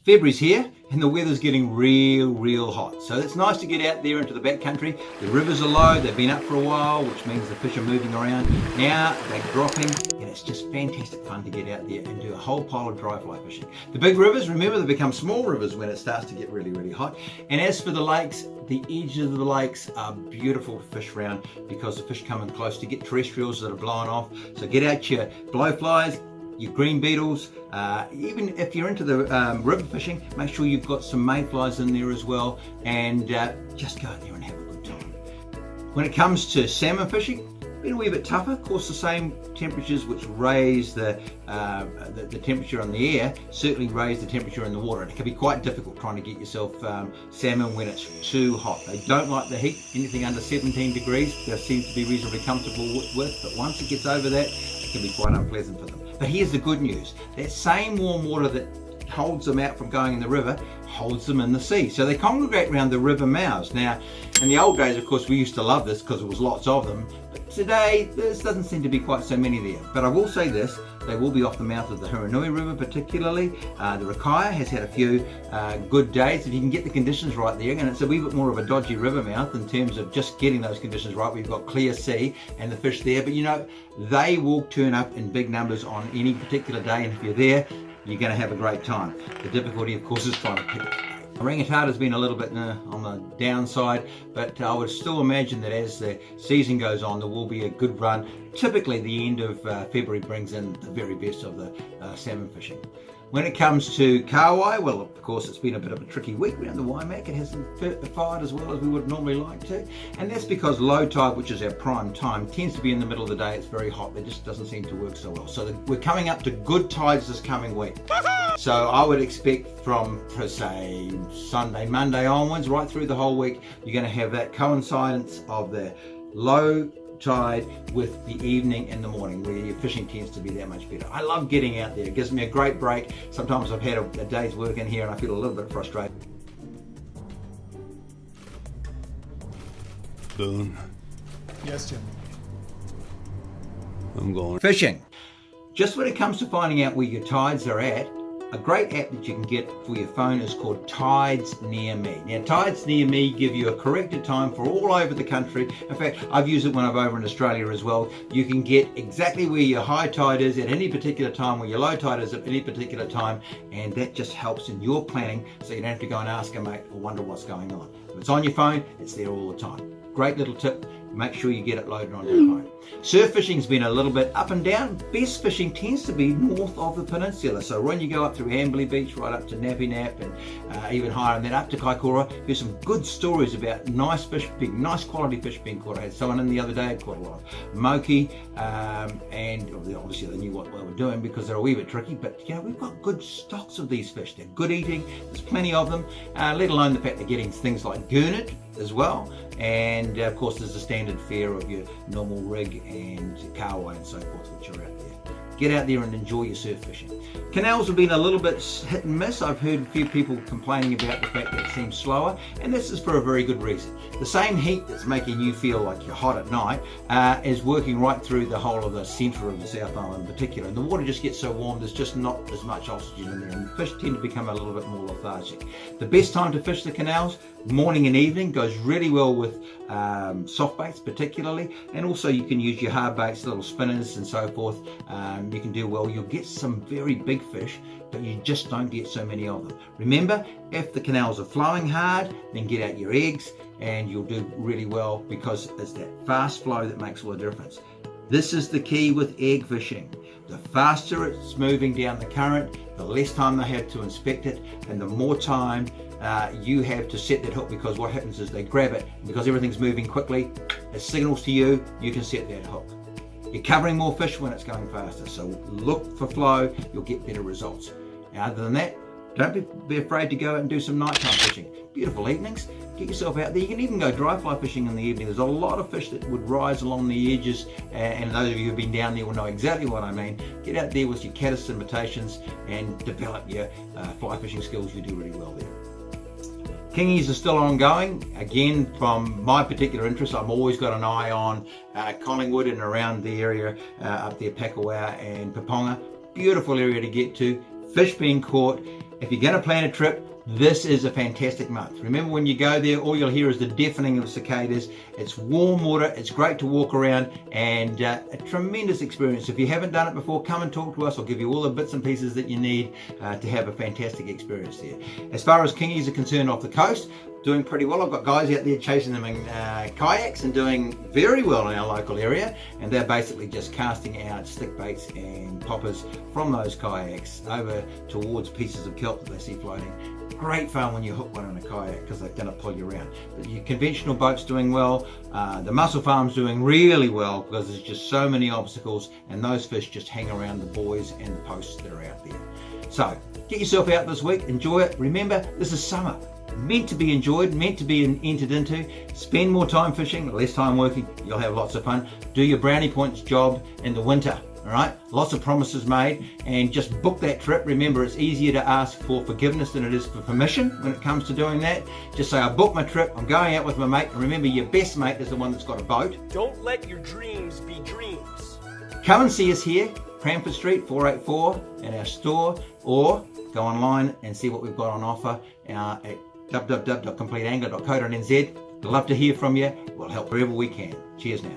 February's here and the weather's getting real hot. So it's nice to get out there into the backcountry. The rivers are low, they've been up for a while, which means the fish are moving around. Now they're dropping and it's just fantastic fun to get out there and do a whole pile of dry fly fishing. The big rivers, remember, they become small rivers when it starts to get really hot. And as for the lakes, the edges of the lakes are beautiful to fish around because the fish come in close to get terrestrials that are blowing off. So get out your blowflies, your green beetles, even if you're into the river fishing, make sure you've got some mayflies in there as well, and just go out there and have a good time. When it comes to salmon fishing, been a wee bit tougher. Of course, the same temperatures which raise the temperature on the air certainly raise the temperature in the water, and it can be quite difficult trying to get yourself salmon when it's too hot. They don't like the heat. Anything under 17 degrees they seem to be reasonably comfortable with, but once it gets over that, it can be quite unpleasant for them. But here's the good news. That same warm water that holds them out from going in the river holds them in the sea. So they congregate around the river mouths. Now, in the old days, of course, we used to love this because there was lots of them. But today, there doesn't seem to be quite so many there. But I will say this, they will be off the mouth of the Huranui River particularly. The Rakaia has had a few good days. If you can get the conditions right there, and it's a wee bit more of a dodgy river mouth in terms of just getting those conditions right. We've got clear sea and the fish there, but you know, they will turn up in big numbers on any particular day, and if you're there, you're going to have a great time. The difficulty, of course, is trying to pick. Orangutan has been a little bit on the downside, but I would still imagine that as the season goes on, there will be a good run. Typically, the end of February brings in the very best of the salmon fishing. When it comes to Kahawai, well, of course, it's been a bit of a tricky week around the Waimak. It hasn't fired as well as we would normally like to, and that's because low tide, which is our prime time, tends to be in the middle of the day. It's very hot. It just doesn't seem to work so well. So we're coming up to good tides this coming week. So I would expect from, say, Sunday, Monday onwards, right through the whole week, you're going to have that coincidence of the low tide with the evening and the morning, where your fishing tends to be that much better. I love getting out there. It gives me a great break. Sometimes I've had a day's work in here and I feel a little bit frustrated. Boone. Yes, Jim. I'm going Fishing. Just when it comes to finding out where your tides are at, a great app that you can get for your phone is called Tides Near Me. Now, Tides Near Me give you a corrected time for all over the country. In fact, I've used it when I'm over in Australia as well. You can get exactly where your high tide is at any particular time, where your low tide is at any particular time, and that just helps in your planning, so you don't have to go and ask a mate or wonder what's going on. If it's on your phone, it's there all the time. Great little tip. Make sure you get it loaded on your phone. Surf fishing's been a little bit up and down. Best fishing tends to be north of the peninsula. So when you go up through Amberley Beach, right up to Nappy Nap, and even higher and then up to Kaikoura, there's some good stories about nice fish, nice quality fish being caught. I had someone in the other day, caught a lot of moki, and obviously they knew what they were doing because they're a wee bit tricky, but you know, we've got good stocks of these fish. They're good eating, there's plenty of them, let alone the fact they're getting things like gurnard as well, and of course there's the standard fare of your normal rig and kahawai and so forth, which are out there. Get out there and enjoy your surf fishing. Canals have been a little bit hit and miss. I've heard a few people complaining about the fact that it seems slower, and this is for a very good reason. The same heat that's making you feel like you're hot at night is working right through the whole of the centre of the South Island in particular, and the water just gets so warm there's just not as much oxygen in there, and fish tend to become a little bit more lethargic. The best time to fish the canals, morning and evening, goes really well with soft baits particularly, and also you can use your hard baits, little spinners and so forth. You can do well. You'll get some very big fish, but you just don't get so many of them. Remember, if the canals are flowing hard, then get out your eggs and you'll do really well, because it's that fast flow that makes all the difference. This is the key with egg fishing. The faster it's moving down the current, the less time they have to inspect it, and the more time you have to set that hook, because what happens is they grab it, and because everything's moving quickly, it signals to you, you can set that hook. You're covering more fish when it's going faster, so look for flow, you'll get better results. Now, other than that, don't be afraid to go out and do some nighttime fishing. Beautiful evenings, get yourself out there. You can even go dry fly fishing in the evening. There's a lot of fish that would rise along the edges, and those of you who've been down there will know exactly what I mean. Get out there with your caddis imitations and develop your fly fishing skills. You do really well there. Kingies are still ongoing. Again, from my particular interest, I've always got an eye on Collingwood and around the area up there, Pakawao and Paponga. Beautiful area to get to. Fish being caught, if you're going to plan a trip, this is a fantastic month. Remember, when you go there, all you'll hear is the deafening of cicadas. It's warm water, it's great to walk around, and a tremendous experience. If you haven't done it before, come and talk to us. I'll give you all the bits and pieces that you need to have a fantastic experience there. As far as kingies are concerned off the coast, doing pretty well. I've got guys out there chasing them in kayaks and doing very well in our local area, and they're basically just casting out stick baits and poppers from those kayaks over towards pieces of kelp that they see floating. Great fun when you hook one in a kayak because they're going to pull you around. But your conventional boat's doing well, the mussel farm's doing really well because there's just so many obstacles, and those fish just hang around the buoys and the posts that are out there. So get yourself out this week, enjoy it. Remember, this is summer. Meant to be enjoyed, meant to be entered into. Spend more time fishing, less time working. You'll have lots of fun. Do your brownie points job in the winter. All right, lots of promises made, and just book that trip. Remember, it's easier to ask for forgiveness than it is for permission when it comes to doing that. Just say, I booked my trip, I'm going out with my mate. And remember, your best mate is the one that's got a boat. Don't let your dreams be dreams. Come and see us here, Cranford Street 484 at our store, or go online and see what we've got on offer at www.completeangler.co.nz. Love to hear from you. We'll help wherever we can. Cheers now.